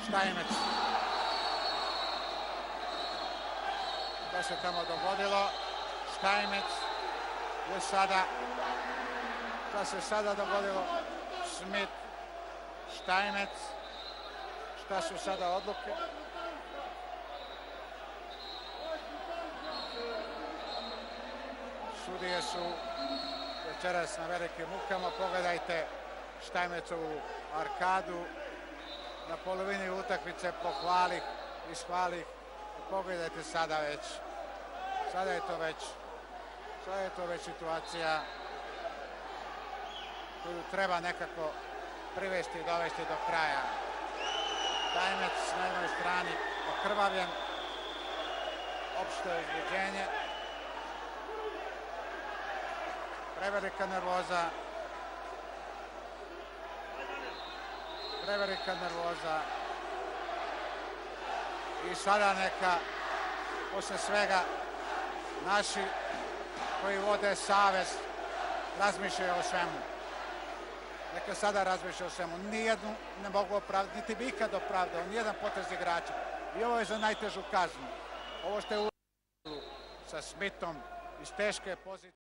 Štajmec. Što se tamo dogodilo? Štajmec je sada, što se sada dogodilo? Smith, Štajmec, šta su sada odluke? Sudije su večeras na velikim mukama. Pogledajte Štajmecovu arkadu na polovini utakmice, pohvalih, ishvalih. Pogledajte sada već, sada je to već situacija koju treba nekako privesti i dovesti do kraja. Štajmec na jednoj strani okrvavljen, opšte uzbuđenje, prevelika nervoza i sada neka posle svega naši koji vode savez razmišljaju o svemu. Neka sada razmišljaju o svemu. Nijednu ne mogu opravdati, niti bi ikad opravdao, nijedan potez igrača. I ovo je za najtežu kaznu. Ovo što je u sa Smithom iz teške pozicije.